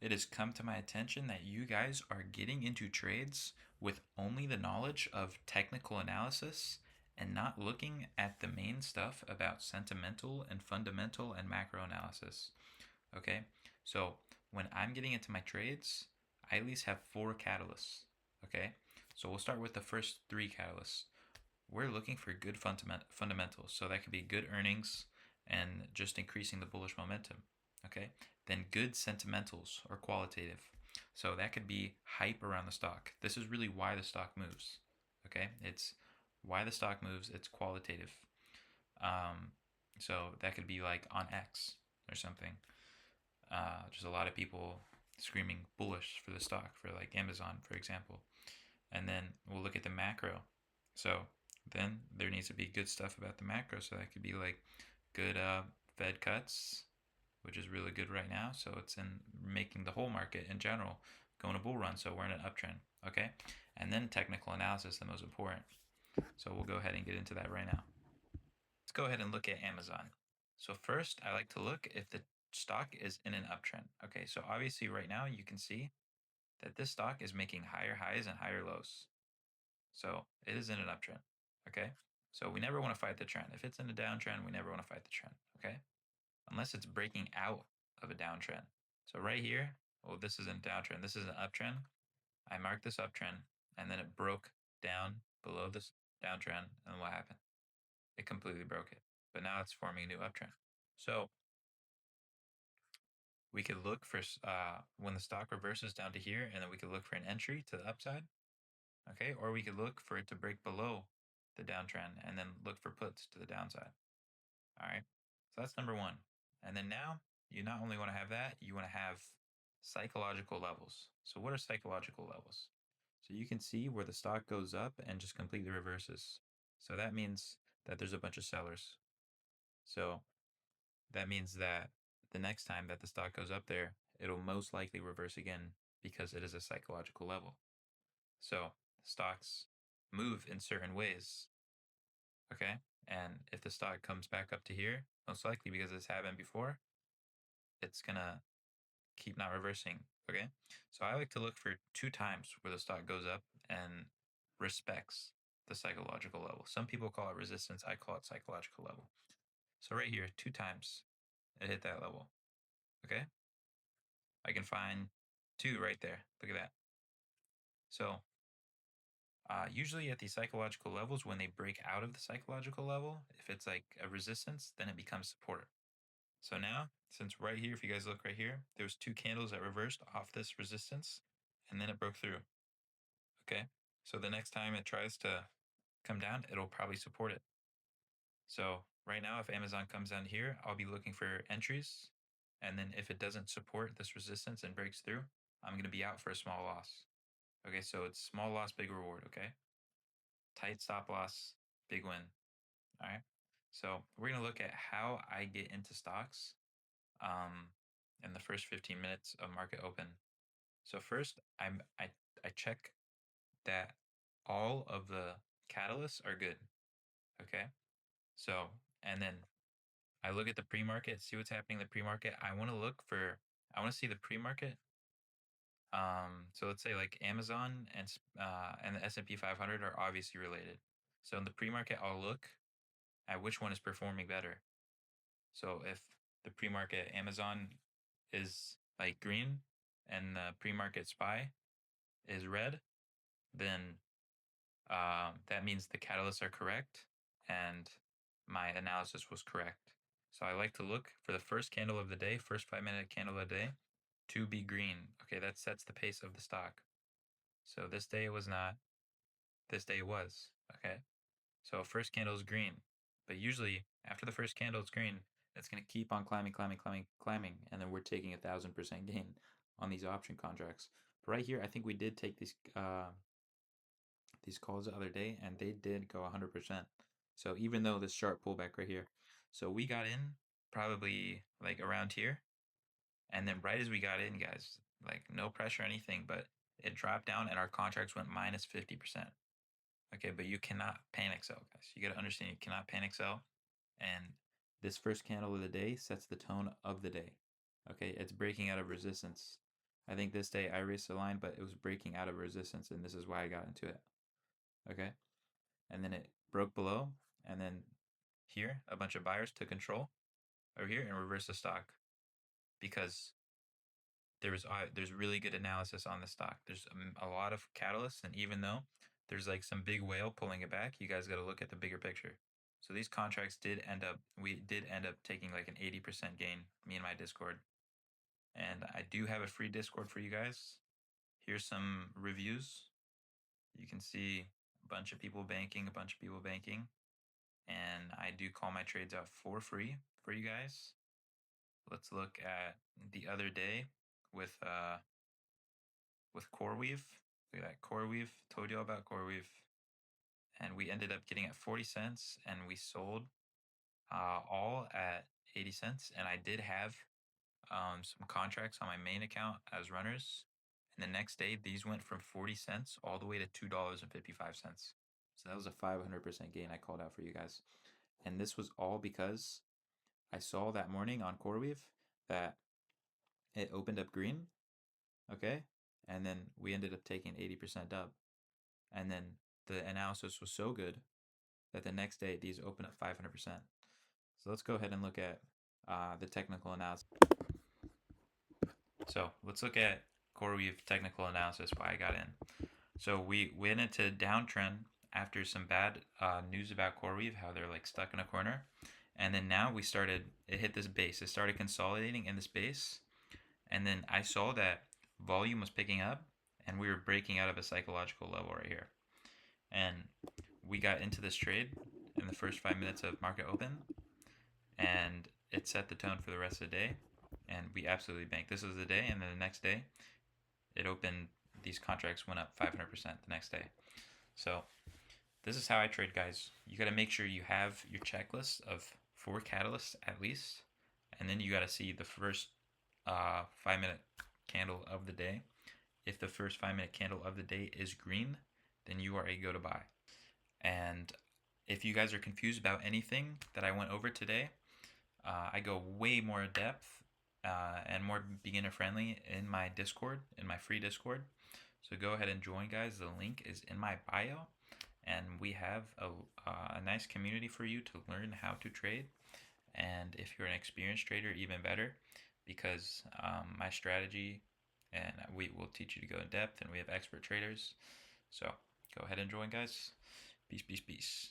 it has come to my attention that you guys are getting into trades with only the knowledge of technical analysis and not looking at the main stuff about sentimental and fundamental and macro analysis. Okay, so when I'm getting into my trades, I at least have four catalysts. Okay, so we'll start with the first three catalysts. We're looking for good fundamentals, so that could be good earnings and just increasing the bullish momentum. Okay, then good sentimentals or qualitative, so that could be hype around the stock. This is really why the stock moves. Okay, it's why the stock moves. It's qualitative. Um, so that could be like on X or something. Just a lot of people screaming bullish for the stock for like Amazon, for example. And then we'll look at the macro. So then there needs to be good stuff about the macro. So that could be like good Fed cuts, which is really good right now. So it's in making the whole market in general go in a bull run. So we're in an uptrend. Okay. And then technical analysis, the most important. So we'll go ahead and get into that right now. Let's go ahead and look at Amazon. So first, I like to look if the stock is in an uptrend. Okay, so obviously right now you can see that this stock is making higher highs and higher lows. So it is in an uptrend. Okay, so we never want to fight the trend. If it's in a downtrend, we never want to fight the trend. Okay, unless it's breaking out of a downtrend. So right here, well, this is a downtrend. This is an uptrend. I marked this uptrend, and then it broke down below this downtrend. And what happened? It completely broke it. But now it's forming a new uptrend. So we could look for when the stock reverses down to here, and then we could look for an entry to the upside. Okay, or we could look for it to break below the downtrend and then look for puts to the downside. All right, so that's number one. And then now you not only want to have that, you want to have psychological levels. So what are psychological levels? So you can see where the stock goes up and just completely reverses. So that means that there's a bunch of sellers. So that means that the next time that the stock goes up there, it'll most likely reverse again because it is a psychological level. So stocks move in certain ways. Okay. And if the stock comes back up to here, most likely because it's happened before, it's going to keep not reversing. Okay. So I like to look for two times where the stock goes up and respects the psychological level. Some people call it resistance. I call it psychological level. So right here, two times it hit that level. Okay. I can find two right there. Look at that. So usually at the psychological levels, when they break out of the psychological level, if it's like a resistance, then it becomes support. So now, since right here, if you guys look right here, there was two candles that reversed off this resistance, and then it broke through. Okay, so the next time it tries to come down, it'll probably support it. So right now, if Amazon comes down here, I'll be looking for entries, and then if it doesn't support this resistance and breaks through, I'm going to be out for a small loss. Okay, so it's small loss, big reward. Okay, tight stop loss, big win. All right. So we're going to look at how I get into stocks um, in the first 15 minutes of market open. So first, I check that all of the catalysts are good. Okay. So and then I look at the pre-market, see what's happening in the pre-market. I want to see the pre-market. So let's say like Amazon and the S&P 500 are obviously related. So in the pre-market, I'll look at which one is performing better. So if the pre-market Amazon is like green and the pre-market SPY is red, then that means the catalysts are correct and my analysis was correct. So I like to look for the first candle of the day, first 5 minute candle of the day, to be green. Okay, that sets the pace of the stock. So this day it was not, this day it was. Okay, so first candle is green, but usually after the first candle it's green, it's going to keep on climbing, climbing, climbing, climbing, and then we're taking 1,000% gain on these option contracts. But right here, I think we did take these calls the other day, and they did go 100%. So even though this sharp pullback right here, so we got in probably like around here, and then right as we got in, guys, like no pressure or anything, but it dropped down and our contracts went minus 50%. Okay, but you cannot panic sell, guys. You got to understand you cannot panic sell. And this first candle of the day sets the tone of the day. Okay, it's breaking out of resistance. I think this day I raced the line, but it was breaking out of resistance, and this is why I got into it. Okay, and then it broke below, and then here a bunch of buyers took control over here and reversed the stock because there's really good analysis on the stock. There's a lot of catalysts, and even though there's like some big whale pulling it back, you guys got to look at the bigger picture. So these contracts we did end up taking like an 80% gain, me and my Discord. And I do have a free Discord for you guys. Here's some reviews. You can see a bunch of people banking, and I do call my trades out for free for you guys. Let's look at the other day with CoreWeave. Look at that, CoreWeave. Told you all about CoreWeave, and we ended up getting at 40 cents, and we sold all at 80 cents. And I did have some contracts on my main account as runners. And the next day, these went from 40 cents all the way to $2.55. So that was a 500% gain I called out for you guys. And this was all because I saw that morning on CoreWeave that it opened up green. Okay. And then we ended up taking 80% up. And then the analysis was so good that the next day these open up 500%. So let's go ahead and look at the technical analysis. So let's look at CoreWeave technical analysis, why I got in. So we went into downtrend after some bad news about CoreWeave, how they're like stuck in a corner. And then now it hit this base. It started consolidating in this base. And then I saw that volume was picking up and we were breaking out of a psychological level right here. And we got into this trade in the first 5 minutes of market open, and it set the tone for the rest of the day, and we absolutely banked. This was the day, and then the next day it opened, these contracts went up 500% the next day. So this is how I trade, guys. You got to make sure you have your checklist of 4 catalysts at least, and then you got to see the first 5-minute candle of the day. If the first 5-minute candle of the day is green, then you are a go to buy. And if you guys are confused about anything that I went over today, I go way more depth and more beginner friendly in my Discord, in my free Discord. So go ahead and join, guys. The link is in my bio, and we have a nice community for you to learn how to trade. And if you're an experienced trader, even better, because my strategy, and we will teach you to go in depth, and we have expert traders. So go ahead and join, guys. Peace, peace, peace.